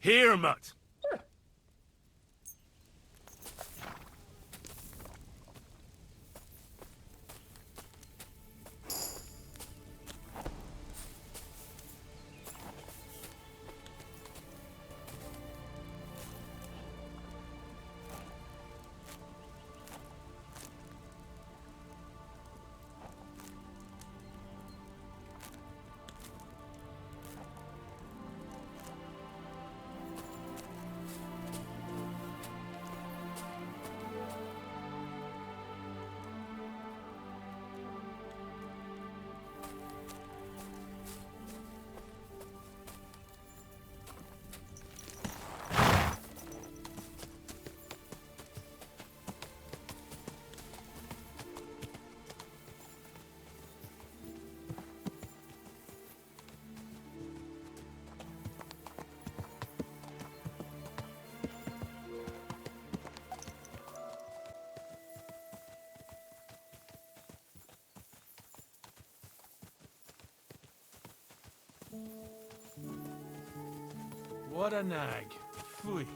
Here, mutt. What a nag. Phooey.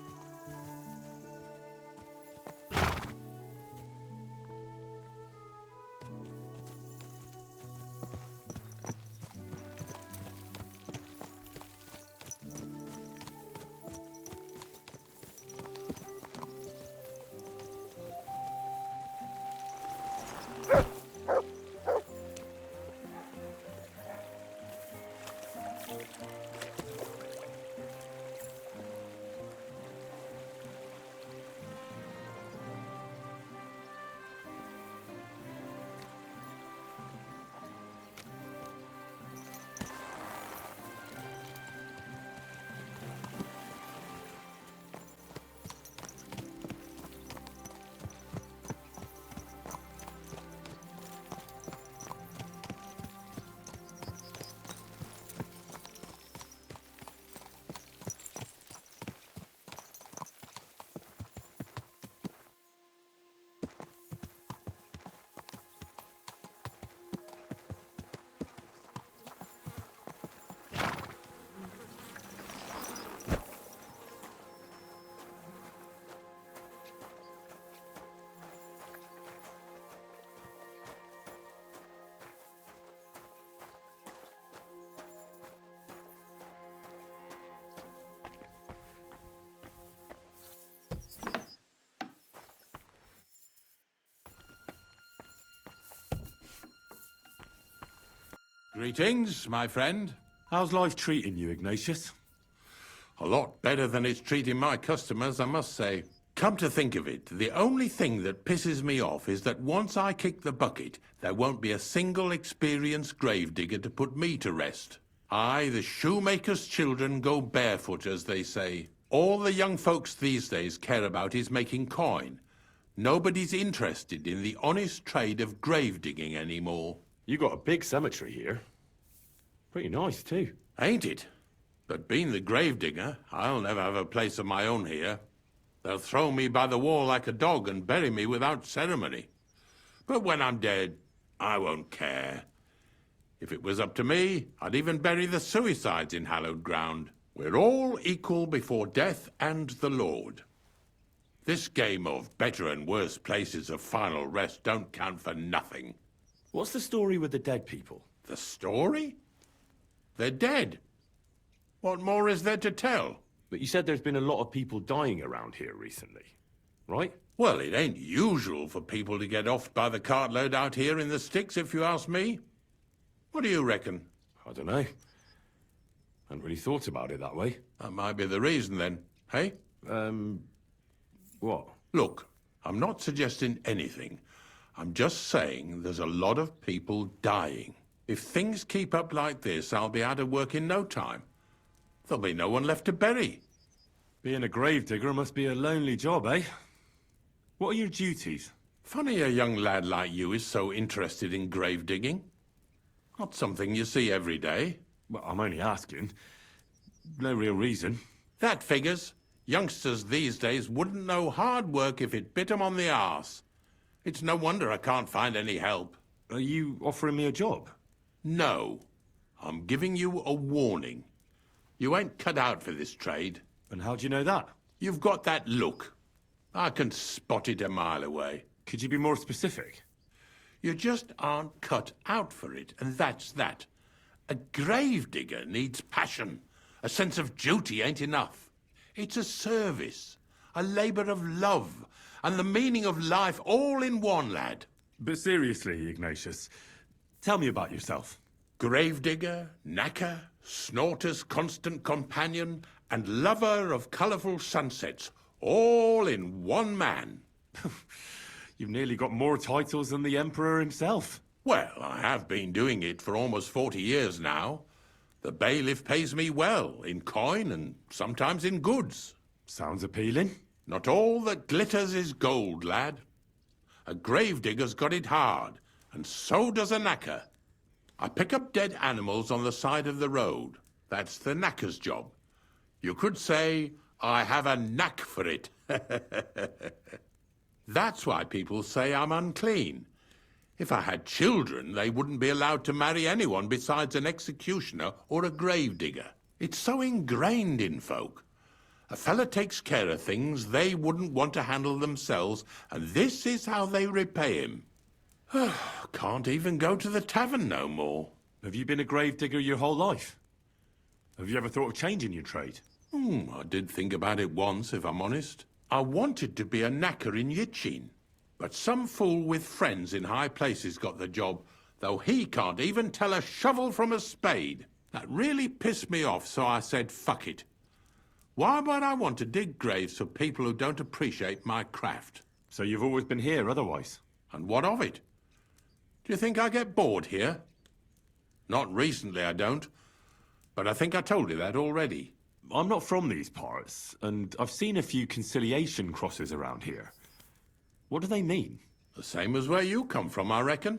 Greetings, my friend. How's life treating you, Ignatius? A lot better than it's treating my customers, I must say. Come to think of it, the only thing that pisses me off is that once I kick the bucket, there won't be a single experienced gravedigger to put me to rest. I, the shoemaker's children, go barefoot, as they say. All the young folks these days care about is making coin. Nobody's interested in the honest trade of grave digging anymore. You got a big cemetery here. Pretty nice, too. Ain't it? But being the gravedigger, I'll never have a place of my own here. They'll throw me by the wall like a dog and bury me without ceremony. But when I'm dead, I won't care. If it was up to me, I'd even bury the suicides in hallowed ground. We're all equal before death and the Lord. This game of better and worse places of final rest don't count for nothing. What's the story with the dead people? The story? They're dead. What more is there to tell? But you said there's been a lot of people dying around here recently, right? Well, it ain't usual for people to get offed by the cartload out here in the sticks, if you ask me. What do you reckon? I don't know. Hadn't really thought about it that way. That might be the reason, then. Hey? What? Look, I'm not suggesting anything. I'm just saying there's a lot of people dying. If things keep up like this, I'll be out of work in no time. There'll be no one left to bury. Being a gravedigger must be a lonely job, eh? What are your duties? Funny a young lad like you is so interested in grave digging. Not something you see every day. Well, I'm only asking. No real reason. That figures. Youngsters these days wouldn't know hard work if it bit 'em on the arse. It's no wonder I can't find any help. Are you offering me a job? No. I'm giving you a warning. You ain't cut out for this trade. And how do you know that? You've got that look. I can spot it a mile away. Could you be more specific? You just aren't cut out for it, and that's that. A gravedigger needs passion. A sense of duty ain't enough. It's a service, a labour of love, and the meaning of life all in one, lad. But seriously, Ignatius, tell me about yourself. Gravedigger, knacker, snorter's constant companion, and lover of colourful sunsets, all in one man. You've nearly got more titles than the Emperor himself. Well, I have been doing it for almost 40 years now. The bailiff pays me well, in coin and sometimes in goods. Sounds appealing. Not all that glitters is gold, lad. A gravedigger's got it hard, and so does a knacker. I pick up dead animals on the side of the road. That's the knacker's job. You could say I have a knack for it. That's why people say I'm unclean. If I had children, they wouldn't be allowed to marry anyone besides an executioner or a gravedigger. It's so ingrained in folk. A fella takes care of things they wouldn't want to handle themselves, and this is how they repay him. Can't even go to the tavern no more. Have you been a gravedigger your whole life? Have you ever thought of changing your trade? I did think about it once, if I'm honest. I wanted to be a knacker in Yitchin, but some fool with friends in high places got the job, though he can't even tell a shovel from a spade. That really pissed me off, so I said, fuck it. Why would I want to dig graves for people who don't appreciate my craft? So you've always been here otherwise? And what of it? Do you think I get bored here? Not recently, I don't. But I think I told you that already. I'm not from these parts, and I've seen a few conciliation crosses around here. What do they mean? The same as where you come from, I reckon.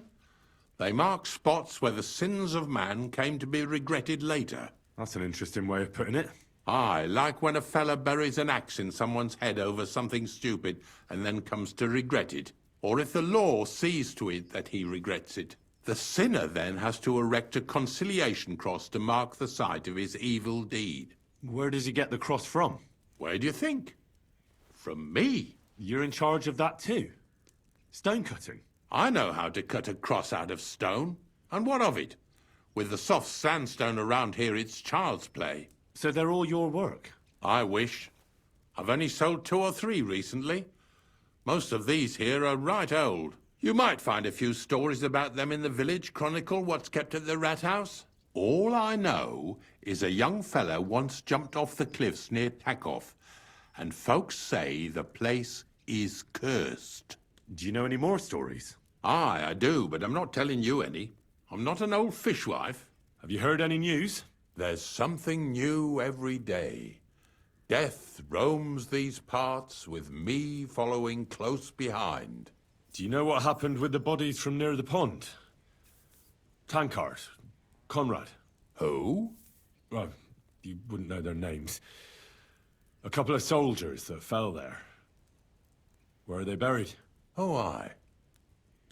They mark spots where the sins of man came to be regretted later. That's an interesting way of putting it. Aye, like when a fella buries an axe in someone's head over something stupid and then comes to regret it. Or if the law sees to it that he regrets it. The sinner then has to erect a conciliation cross to mark the site of his evil deed. Where does he get the cross from? Where do you think? From me. You're in charge of that too? Stone cutting? I know how to cut a cross out of stone. And what of it? With the soft sandstone around here, it's child's play. So they're all your work? I wish. I've only sold 2 or 3 recently. Most of these here are right old. You might find a few stories about them in the village chronicle what's kept at the rat house. All I know is a young fella once jumped off the cliffs near Takoff, and folks say the place is cursed. Do you know any more stories? Aye, I do, but I'm not telling you any. I'm not an old fishwife. Have you heard any news? There's something new every day. Death roams these parts, with me following close behind. Do you know what happened with the bodies from near the pond? Tankard, Conrad. Who? Well, you wouldn't know their names. A couple of soldiers that fell there. Where are they buried? Oh, aye.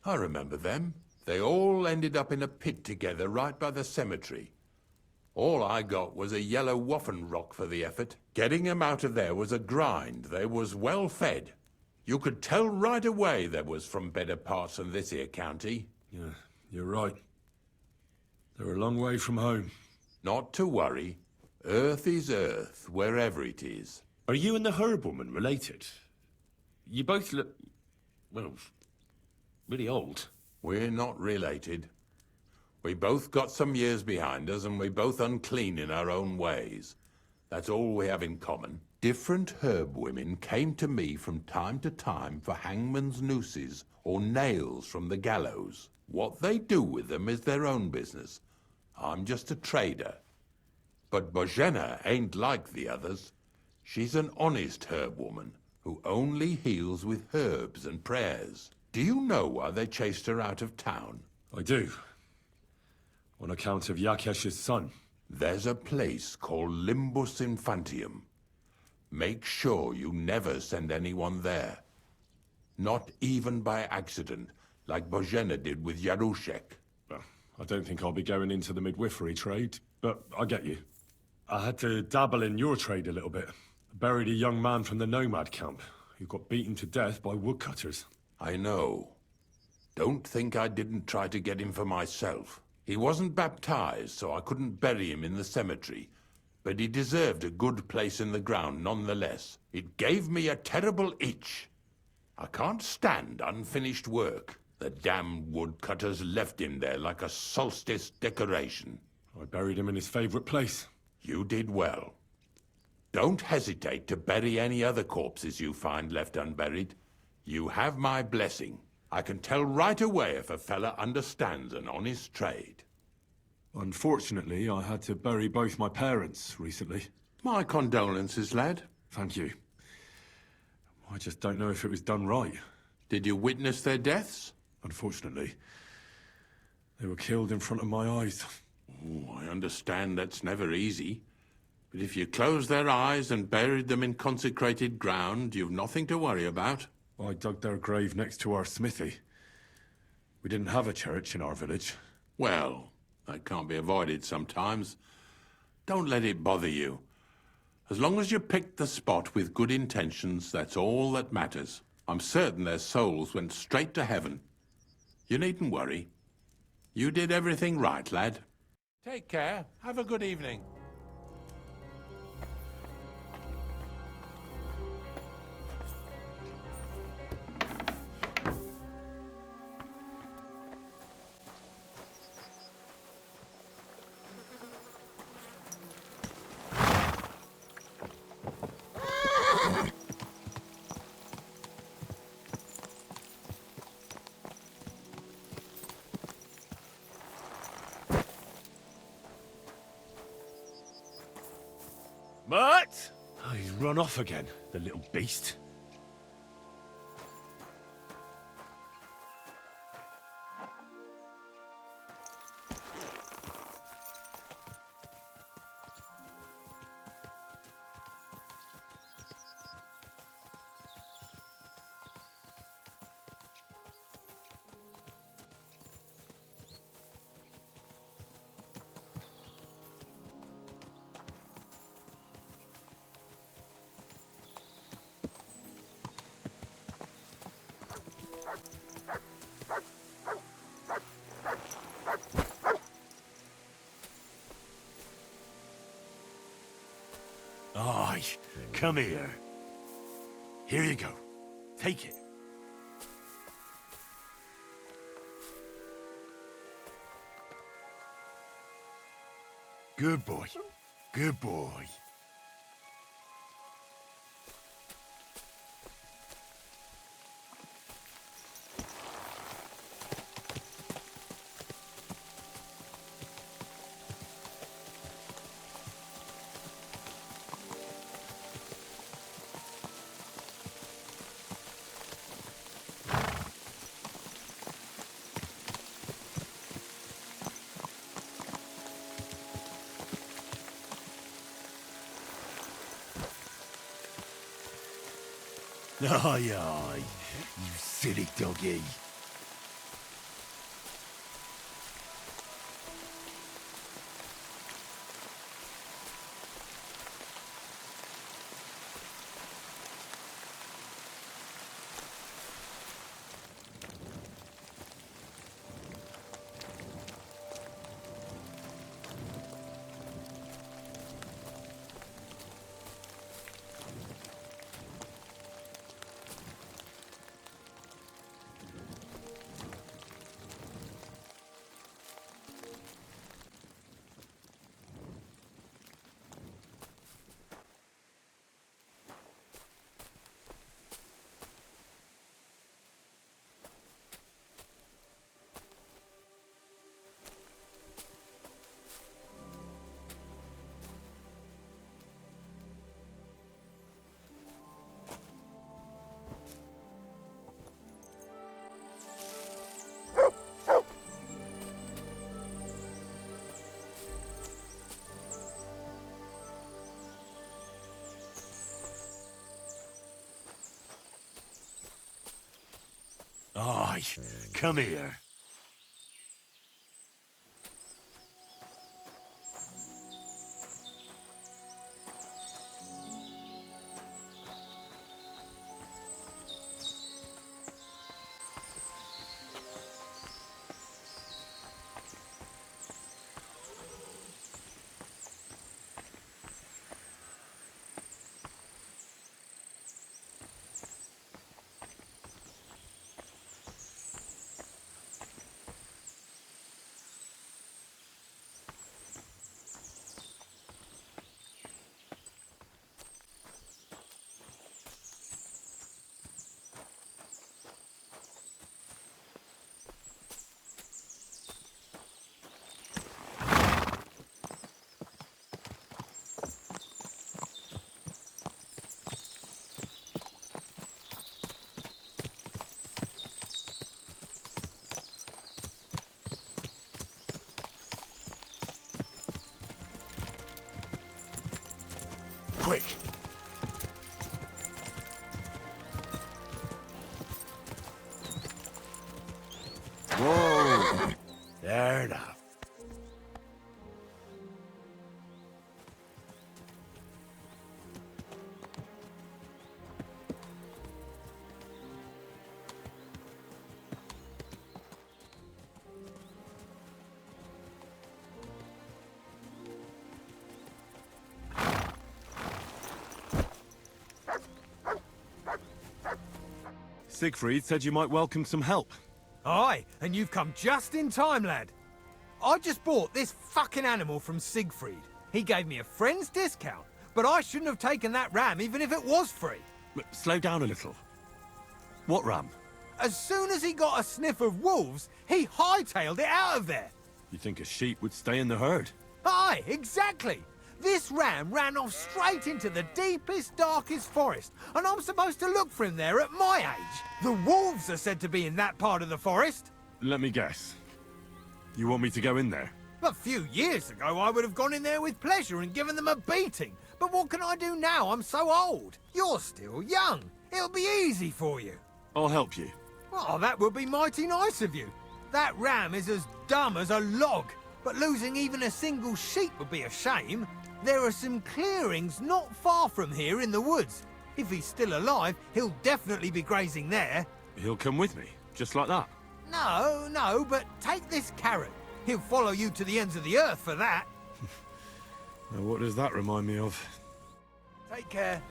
I remember them. They all ended up in a pit together right by the cemetery. All I got was a yellow waffen rock for the effort. Getting 'em out of there was a grind. They was well fed. You could tell right away they was from better parts than this here county. Yeah, you're right. They're a long way from home. Not to worry. Earth is earth, wherever it is. Are you and the herb woman related? You both look, well, really old. We're not related. We both got some years behind us, and we're both unclean in our own ways. That's all we have in common. Different herb women came to me from time to time for hangman's nooses or nails from the gallows. What they do with them is their own business. I'm just a trader. But Bozhena ain't like the others. She's an honest herb woman who only heals with herbs and prayers. Do you know why they chased her out of town? I do. On account of Yakesh's son. There's a place called Limbus Infantium. Make sure you never send anyone there. Not even by accident, like Bozhena did with Yarushek. Well, I don't think I'll be going into the midwifery trade, but I get you. I had to dabble in your trade a little bit. Buried a young man from the nomad camp who got beaten to death by woodcutters. I know. Don't think I didn't try to get him for myself. He wasn't baptized, so I couldn't bury him in the cemetery. But he deserved a good place in the ground nonetheless. It gave me a terrible itch. I can't stand unfinished work. The damn woodcutters left him there like a solstice decoration. I buried him in his favorite place. You did well. Don't hesitate to bury any other corpses you find left unburied. You have my blessing. I can tell right away if a fella understands an honest trade. Unfortunately, I had to bury both my parents recently. My condolences, lad. Thank you. I just don't know if it was done right. Did you witness their deaths? Unfortunately, they were killed in front of my eyes. Oh, I understand that's never easy. But if you closed their eyes and buried them in consecrated ground, you've nothing to worry about. I dug their grave next to our smithy. We didn't have a church in our village. Well, that can't be avoided sometimes. Don't let it bother you. As long as you picked the spot with good intentions, that's all that matters. I'm certain their souls went straight to heaven. You needn't worry. You did everything right, lad. Take care. Have a good evening. What? Oh, he's run off again, the little beast. Aye, come here. Here you go. Take it. Good boy. Good boy. Aye, aye, you silly doggy. Aye, come here. quick! Whoa! There now. Siegfried said you might welcome some help. Aye, and you've come just in time, lad. I just bought this fucking animal from Siegfried. He gave me a friend's discount, but I shouldn't have taken that ram even if it was free. Slow down a little. What ram? As soon as he got a sniff of wolves, he hightailed it out of there. You think a sheep would stay in the herd? Aye, exactly. This ram ran off straight into the deepest, darkest forest, and I'm supposed to look for him there at my age. The wolves are said to be in that part of the forest. Let me guess. You want me to go in there? A few years ago, I would have gone in there with pleasure and given them a beating. But what can I do now? I'm so old. You're still young. It'll be easy for you. I'll help you. Oh, that would be mighty nice of you. That ram is as dumb as a log, but losing even a single sheep would be a shame. There are some clearings not far from here in the woods. If he's still alive, he'll definitely be grazing there. He'll come with me, just like that. No, but take this carrot. He'll follow you to the ends of the earth for that. Now, what does that remind me of? Take care.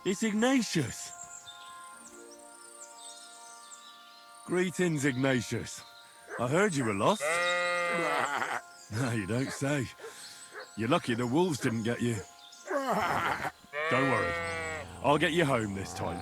It's Ignatius! Greetings, Ignatius. I heard you were lost. No, you don't say. You're lucky the wolves didn't get you. Don't worry. I'll get you home this time.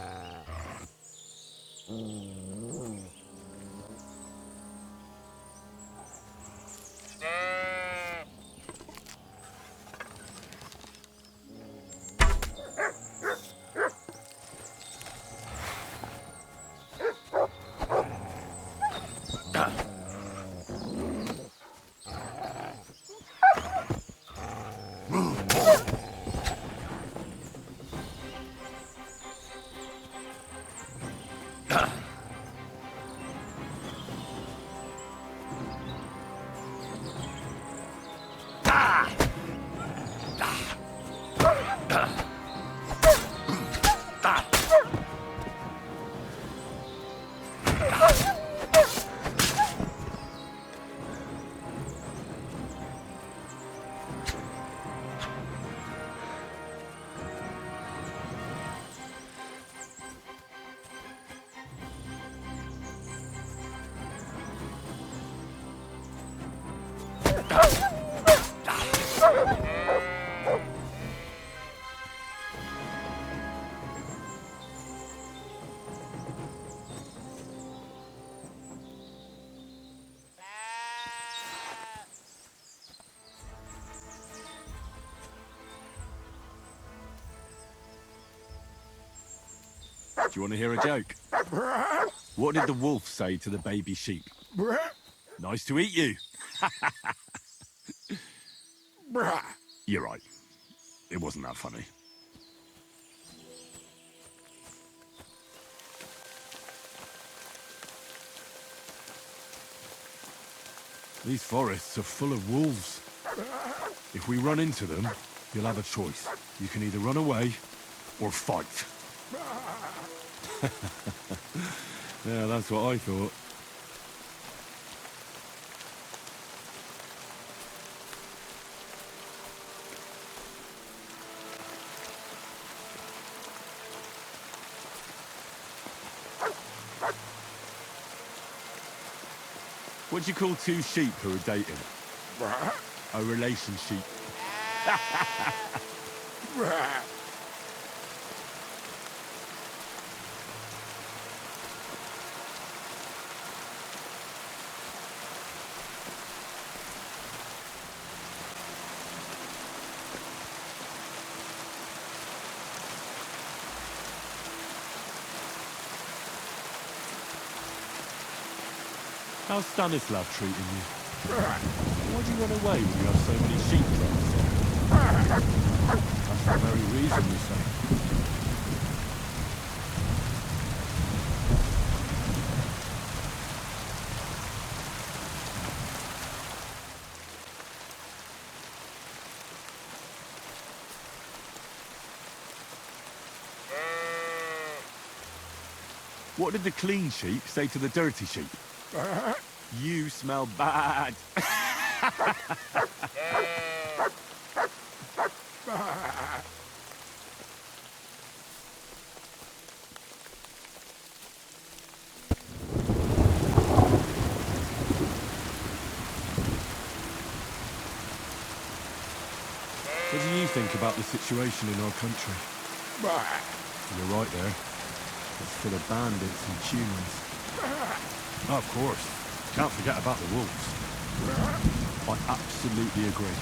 Do you want to hear a joke? What did the wolf say to the baby sheep? Nice to eat you. You're right. It wasn't that funny. These forests are full of wolves. If we run into them, you'll have a choice. You can either run away or fight. Yeah, that's what I thought. What do you call two sheep who are dating? A relationship. How's Stanislav treating you? Why do you run away when you have so many sheep traps? That's the very reason, you say. What did the clean sheep say to the dirty sheep? You smell bad. What do you think about the situation in our country? You're right there. It's full of bandits and humans. Of course. Can't forget about the wolves. I absolutely agree.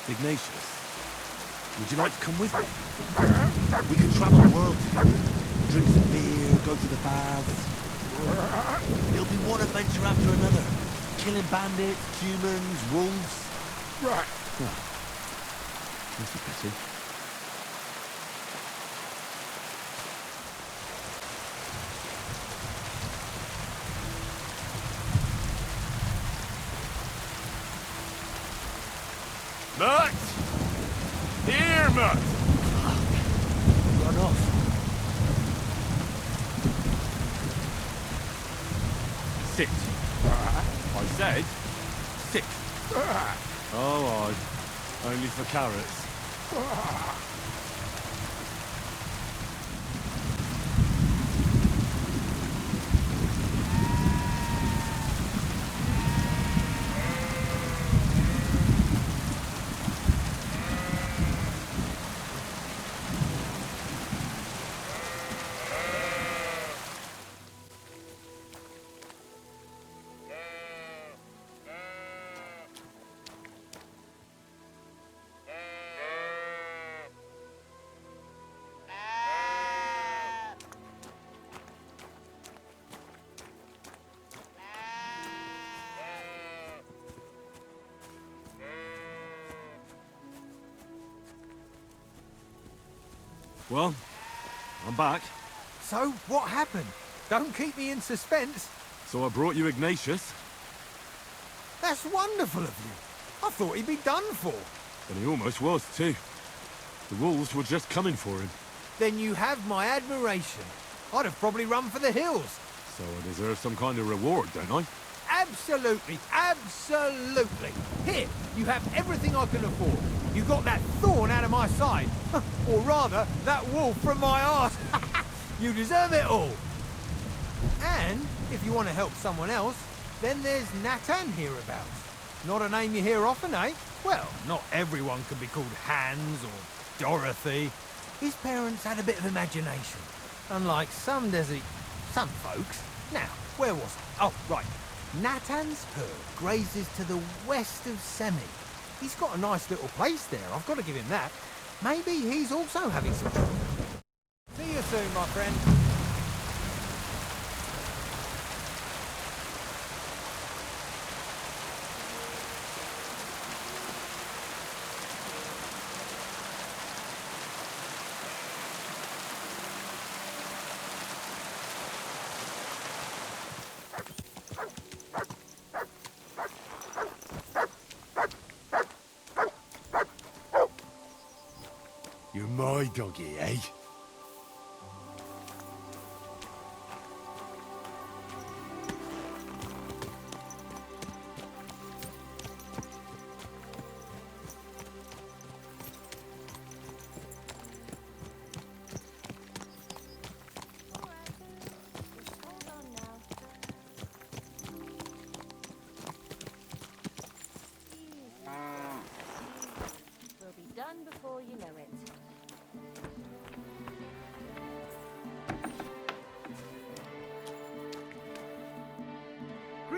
Ignatius, would you like to come with me? We could travel the world together. Drink some beer, go to the baths. It'll be one adventure after another. Killing bandits, humans, wolves. Oh, that's a pity. Mutt! Here, Mutt! Run off. Sit. I said, sit. Oh, only for carrots. Well, I'm back. So, what happened? Don't keep me in suspense. So I brought you Ignatius, That's wonderful of you. I thought he'd be done for. and he almost was too. The wolves were just coming for him. Then you have my admiration. I'd have probably run for the hills. So I deserve some kind of reward, don't I? Absolutely, absolutely. Here, you have everything I can afford. You got that thorn out of my side. Or rather, that wolf from my arse. You deserve it all. And, if you want to help someone else, then there's Nathan hereabouts. Not a name you hear often, eh? Well, not everyone can be called Hans or Dorothy. His parents had a bit of imagination. Unlike some folks. Now, where was I? Oh, right. Nathan's herd grazes to the west of Semi. He's got a nice little place there, I've got to give him that. Maybe he's also having some trouble. See you soon, my friend. You're my doggy, eh?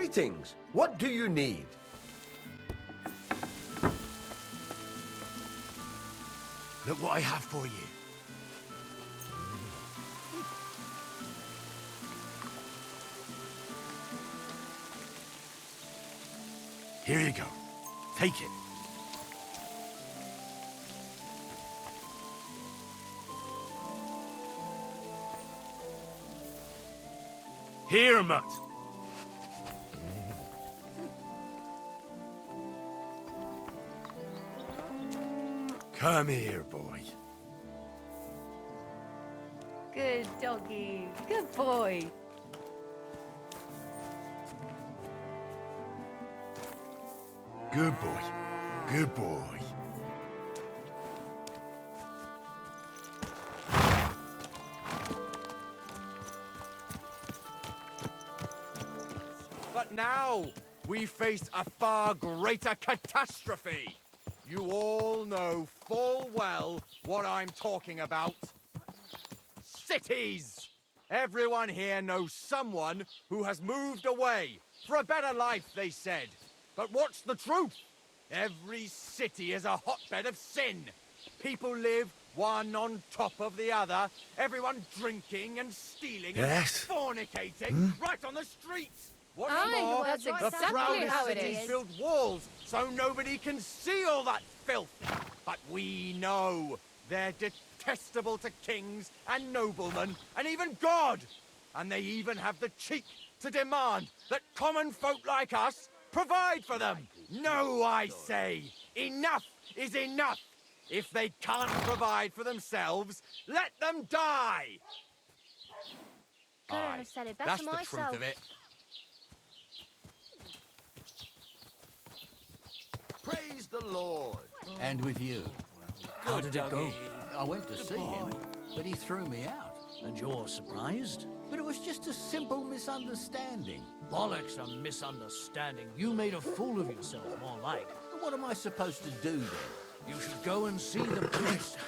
Greetings. What do you need? Look what I have for you. Here you go. Take it. Here, mutt. Come here, boy. Good doggy. Good boy. Good boy. Good boy. But now we face a far greater catastrophe. You all know full well what I'm talking about. Cities! Everyone here knows someone who has moved away for a better life, they said. But what's the truth? Every city is a hotbed of sin. People live one on top of the other, everyone drinking and stealing Yes? and fornicating right on the streets. What's Aye, more, that's the exactly proudest how it cities is. build walls so nobody can see all that filth. But we know they're detestable to kings and noblemen and even God. And they even have the cheek to demand that common folk like us provide for them. No, I say, enough is enough. If they can't provide for themselves, let them die. Couldn't Aye, have said it better that's the myself. truth of it. Praise the Lord. And with you. How did it go? I went to see him, but he threw me out. And you're surprised? But it was just a simple misunderstanding. Bollocks, a misunderstanding. You made a fool of yourself, more like. What am I supposed to do then? You should go and see the priest.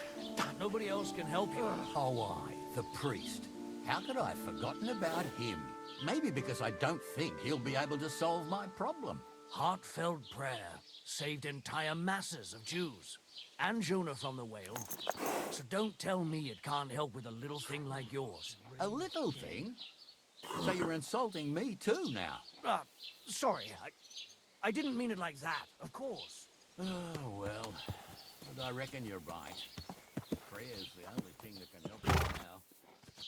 Nobody else can help you. Oh, the priest. How could I have forgotten about him? Maybe because I don't think he'll be able to solve my problem. Heartfelt prayer saved entire masses of Jews. And Jonah from the whale. So don't tell me it can't help with a little thing like yours. A little thing? So you're insulting me too now? Sorry, I didn't mean it like that, of course. Oh, well. But I reckon you're right. Prayer's the only thing that can help us now.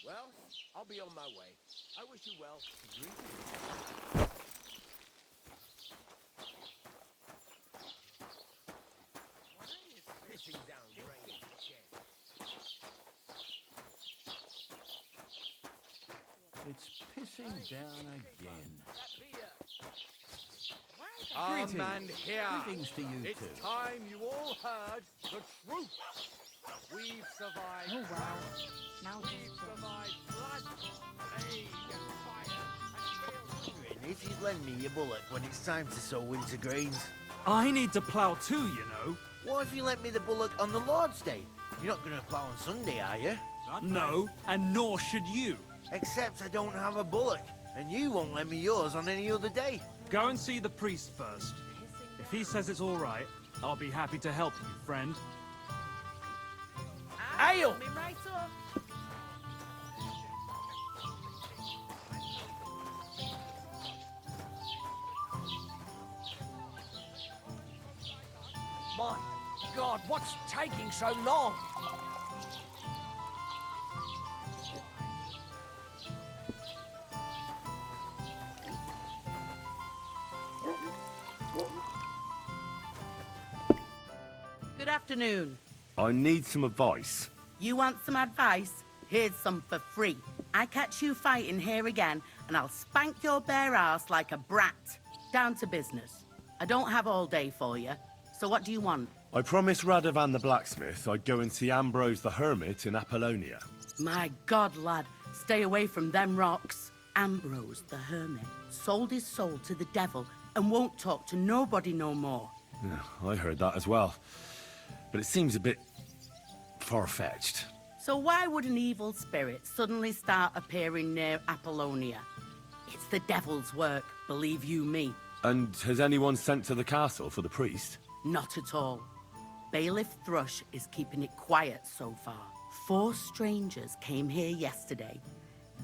Well, I'll be on my way. I wish you well. It's pissing down again. And here, Greetings to you it's too. time you all heard the truth. We've survived. Oh, wow. Now We've survived flood, plague, and fire, and If you'd lend me your bullock when it's time to sow winter grains. I need to plough too, you know. What if you lent me the bullock on the Lord's Day? You're not going to plough on Sunday, are you? No, and nor should you. Except I don't have a bullock, and you won't lend me yours on any other day. Go and see the priest first. If he says it's all right, I'll be happy to help you, friend. Ale! Coming right up. My God, what's taking so long? Good afternoon. I need some advice. You want some advice? Here's some for free. I catch you fighting here again, and I'll spank your bare ass like a brat. Down to business. I don't have all day for you, so what do you want? I promised Radovan the blacksmith I'd go and see Ambrose the hermit in Apollonia. My God, lad, stay away from them rocks. Ambrose the hermit sold his soul to the devil and won't talk to nobody no more. Yeah, I heard that as well. But it seems a bit far-fetched. So why would an evil spirit suddenly start appearing near Apollonia? It's the devil's work. believe you me. And has anyone sent to the castle for the priest? Not at all. Bailiff Thrush is keeping it quiet so far. 4 strangers came here yesterday.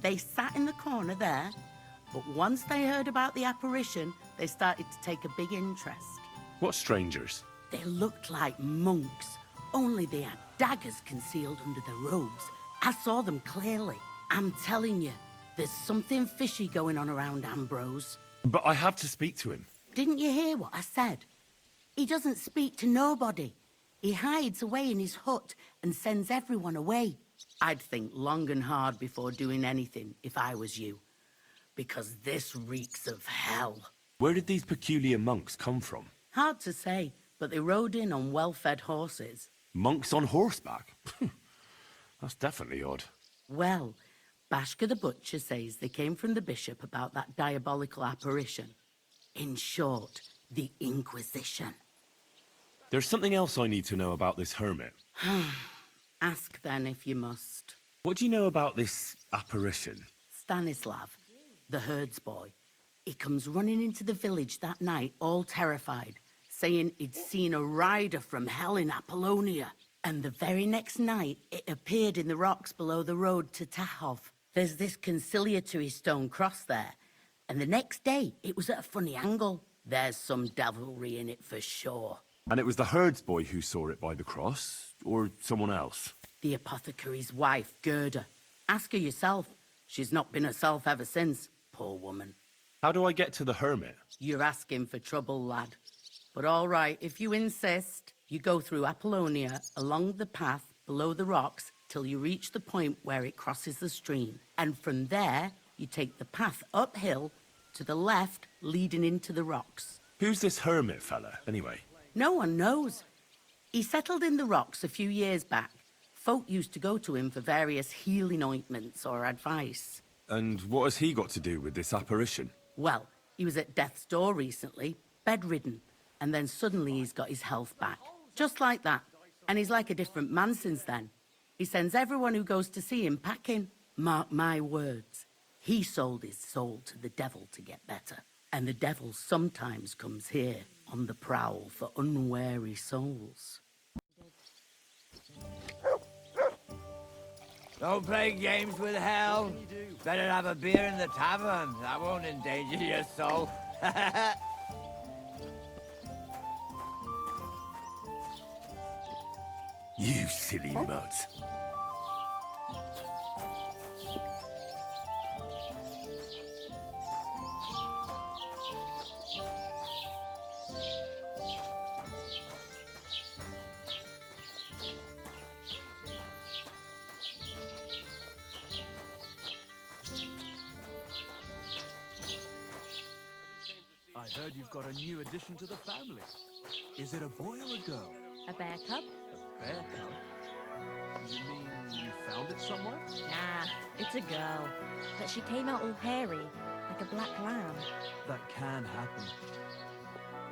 They sat in the corner there, but once they heard about the apparition, they started to take a big interest. What strangers? They looked like monks, only they had daggers concealed under their robes. I saw them clearly. I'm telling you, there's something fishy going on around Ambrose. But I have to speak to him. Didn't you hear what I said? He doesn't speak to nobody. He hides away in his hut and sends everyone away. I'd think long and hard before doing anything if I was you. Because this reeks of hell. Where did these peculiar monks come from? Hard to say, but they rode in on well-fed horses. Monks on horseback? That's definitely odd. Well, Bashka the Butcher says they came from the bishop about that diabolical apparition. In short, the Inquisition. There's something else I need to know about this hermit. Ask then if you must. What do you know about this apparition? Stanislav, the herds boy. He comes running into the village that night, all terrified, saying he'd seen a rider from hell in Apollonia. And the very next night, it appeared in the rocks below the road to Tahov. There's this conciliatory stone cross there. And the next day, it was at a funny angle. There's some devilry in it for sure. And it was the herds boy who saw it by the cross, or someone else? The apothecary's wife, Gerda. Ask her yourself. She's not been herself ever since, poor woman. How do I get to the hermit? You're asking for trouble, lad. But all right, if you insist, you go through Apollonia, along the path below the rocks, till you reach the point where it crosses the stream. And from there, you take the path uphill to the left, leading into the rocks. Who's this hermit fella, anyway? No one knows. He settled in the rocks a few years back. Folk used to go to him for various healing ointments or advice. And what has he got to do with this apparition? Well, he was at death's door recently, bedridden, and then suddenly he's got his health back. Just like that. And he's like a different man since then. He sends everyone who goes to see him packing. Mark my words. He sold his soul to the devil to get better. And the devil sometimes comes here on the prowl for unwary souls. Don't play games with hell. Better have a beer in the tavern. That won't endanger your soul. You silly mutt. I heard you've got a new addition to the family. Is it a boy or a girl? A bear cub? A bear cub? You mean you found it somewhere? Nah, it's a girl. But she came out all hairy, like a black lamb. That can happen.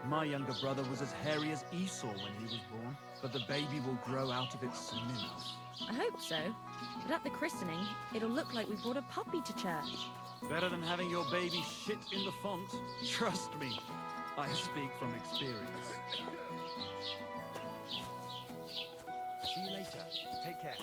My younger brother was as hairy as Esau when he was born, but the baby will grow out of it soon enough. I hope so. But at the christening, it'll look like we brought a puppy to church. Better than having your baby shit in the font. Trust me, I speak from experience. See you later. Take care.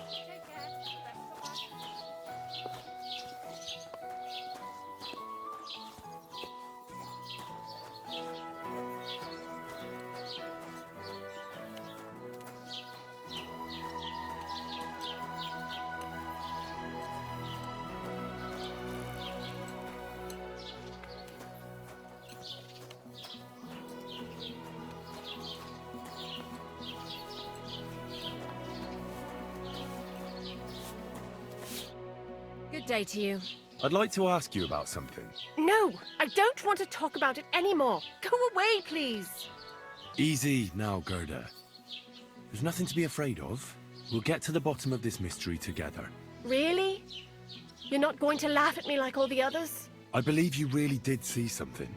Good day to you. I'd like to ask you about something. No, I don't want to talk about it anymore. Go away, please. Easy now, Gerda. There's nothing to be afraid of. We'll get to the bottom of this mystery together. Really? You're not going to laugh at me like all the others? I believe you really did see something.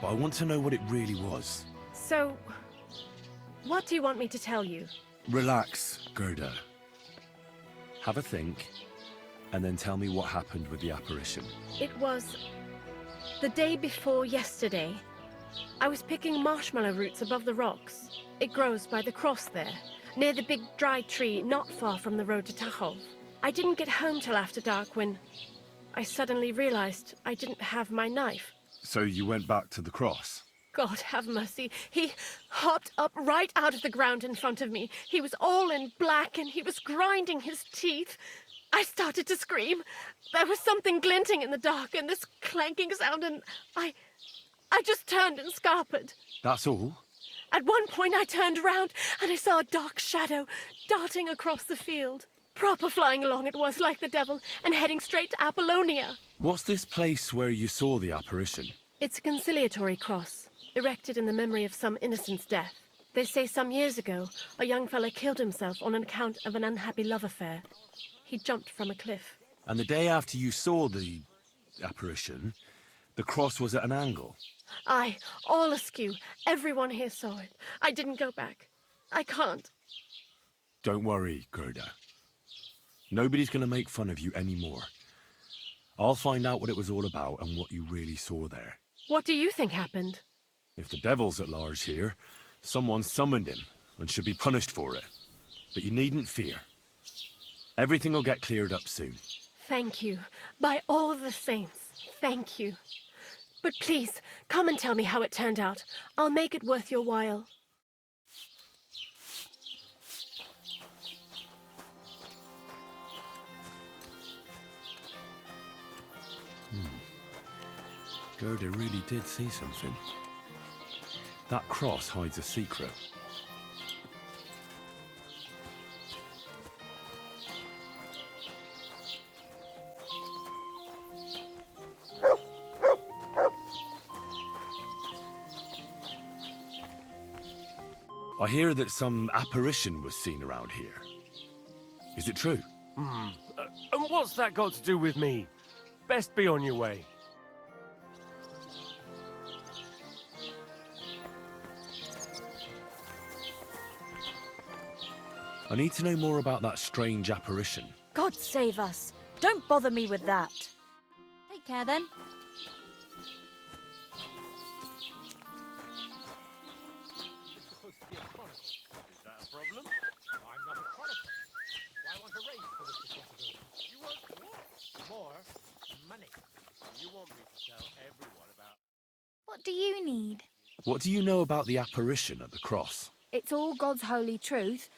But I want to know what it really was. So, what do you want me to tell you? Relax, Gerda. Have a think, and then tell me what happened with the apparition. It was The day before yesterday, I was picking marshmallow roots above the rocks. It grows by the cross there, near the big dry tree not far from the road to Tachov. I didn't get home till after dark when I suddenly realized I didn't have my knife. So you went back to the cross? God have mercy. He hopped up right out of the ground in front of me. He was all in black and he was grinding his teeth. I started to scream. There was something glinting in the dark and this clanking sound, and I just turned and scarpered. That's all? At one point I turned round and I saw a dark shadow darting across the field. Proper flying along it was, like the devil, and heading straight to Apollonia. What's this place where you saw the apparition? It's a conciliatory cross, erected in the memory of some innocent's death. They say some years ago, a young fella killed himself on account of an unhappy love affair. He jumped from a cliff. And the day after you saw the apparition, the cross was at an angle? Aye, all askew. Everyone here saw it. I didn't go back. I can't. Don't worry, Gerda. Nobody's going to make fun of you anymore. I'll find out what it was all about and what you really saw there. What do you think happened? If the devil's at large here, someone summoned him and should be punished for it. But you needn't fear. Everything will get cleared up soon. Thank you. By all the saints, thank you. But please, come and tell me how it turned out. I'll make it worth your while. Gerda really did see something. That cross hides a secret. I hear that some apparition was seen around here. Is it true? And what's that got to do with me? Best be on your way. I need to know more about that strange apparition. God save us. Don't bother me with that. Take care then. Is that a problem? I'm not a chronicle. Why want a raise for this responsibility? You want what? More money. You want me to tell everyone about... What do you need? What do you know about the apparition at the cross? It's all God's holy truth.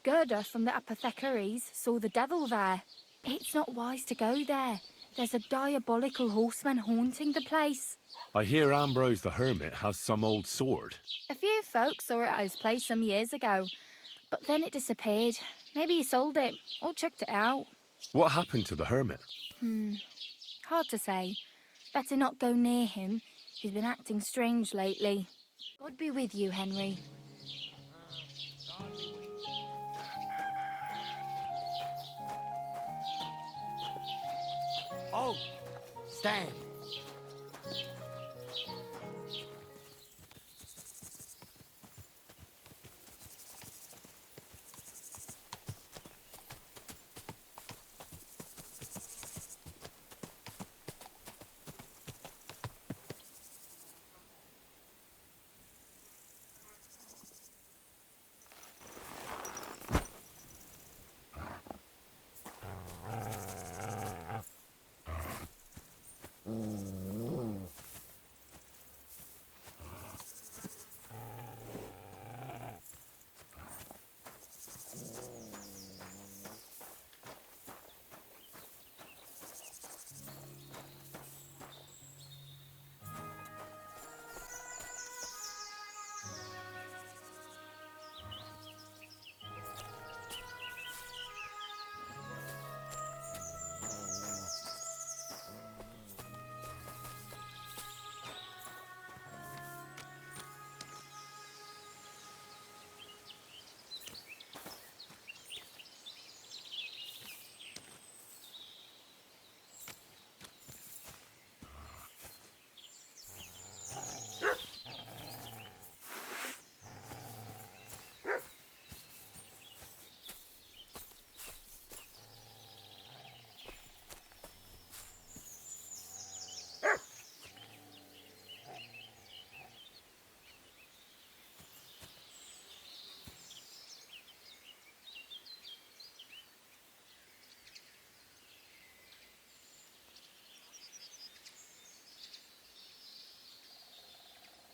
Gerda from the apothecaries saw the devil there. It's not wise to go there. There's a diabolical horseman haunting the place. I hear Ambrose the Hermit has some old sword. A few folks saw it at his place some years ago, but then it disappeared. Maybe he sold it or chucked it out. What happened to the Hermit? Hard to say. Better not go near him. He's been acting strange lately. God be with you, Henry. Oh, stand.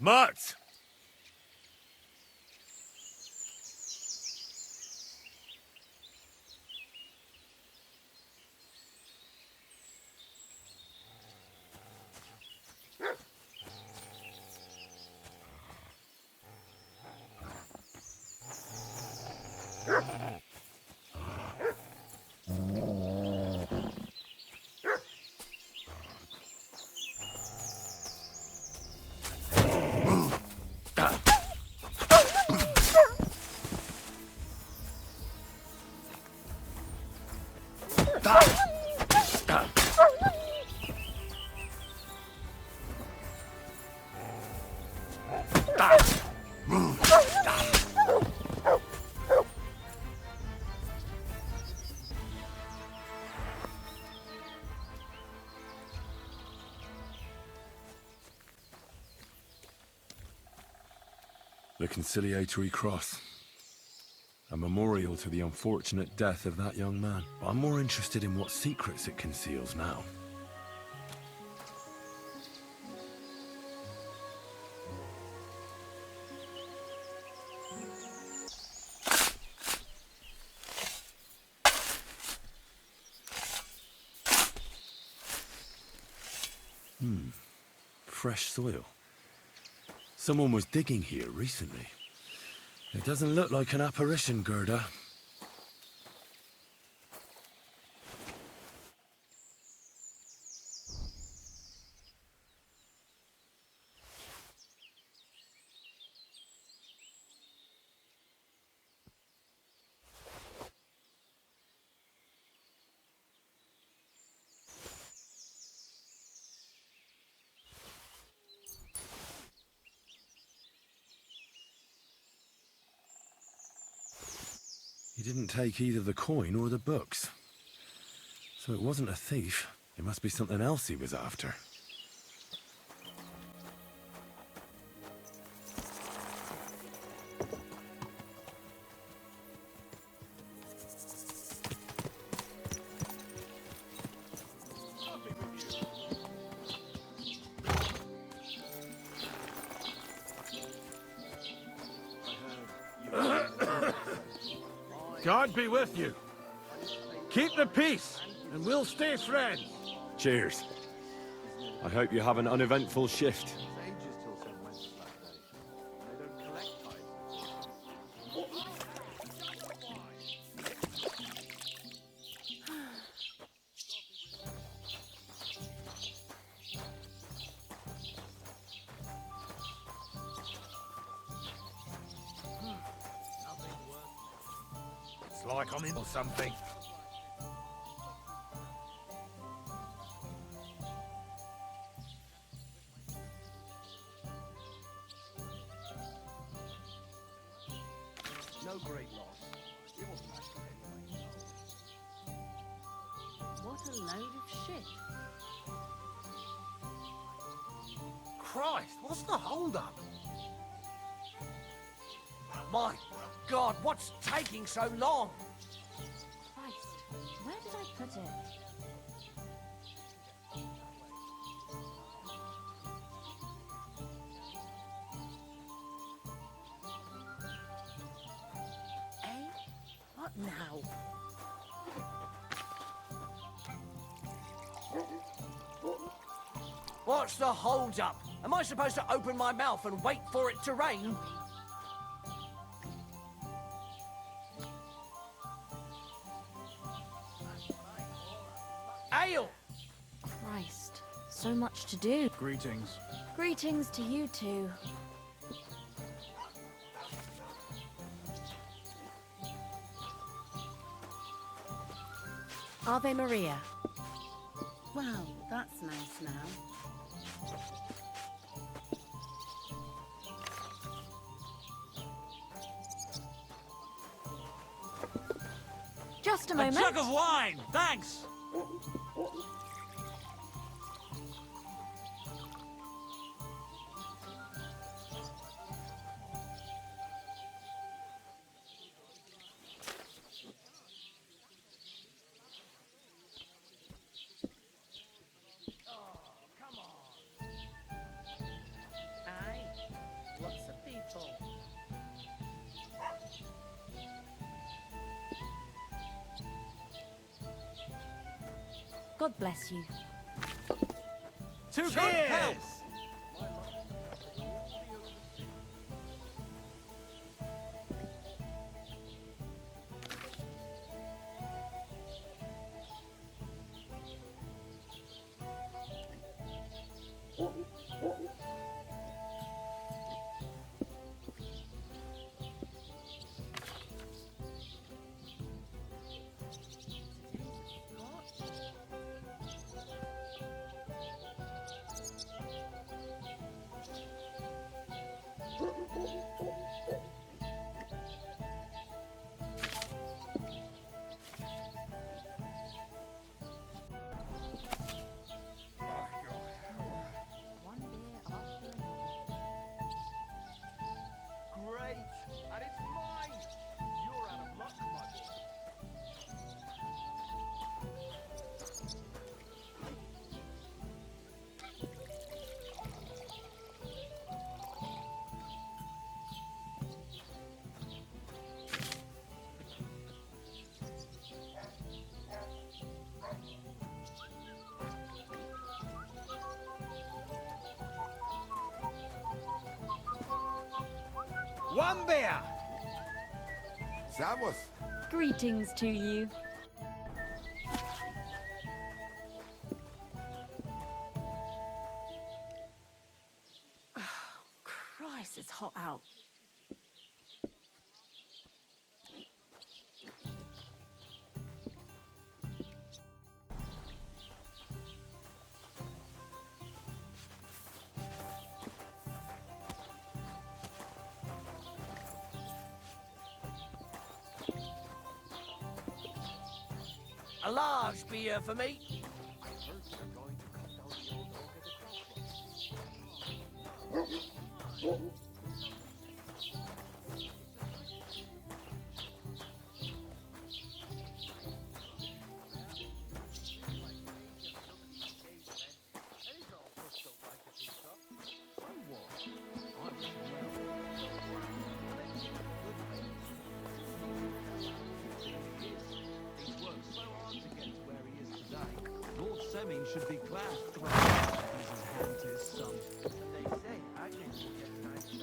Mutt! The conciliatory cross. A memorial to the unfortunate death of that young man. But I'm more interested in what secrets it conceals now. Fresh soil. Someone was digging here recently. It doesn't look like an apparition, Gerda. He didn't take either the coin or the books. So it wasn't a thief. It must be something else he was after. God be with you. Keep the peace, and we'll stay friends. Cheers. I hope you have an uneventful shift. It's like I'm in or something. No great loss. It wasn't that good anyway. What a load of shit. Christ, what's the hold-up? My God, what's taking so long? Christ, where did I put it? Eh? What now? What's the hold-up? Am I supposed to open my mouth and wait for it to rain? Ale! Christ, so much to do. Greetings. Greetings to you two. Ave Maria. Well, that's nice now. Just a A moment. jug of wine, thanks! Aye. God bless you. To good Cheers! health! Great! And it's mine! You're out of luck, my boy. One beer! Servus. Greetings to you. Christ, it's hot out. A large beer for me. Lord Semming should be glad to have his hand to his son. They say Agnes will get time to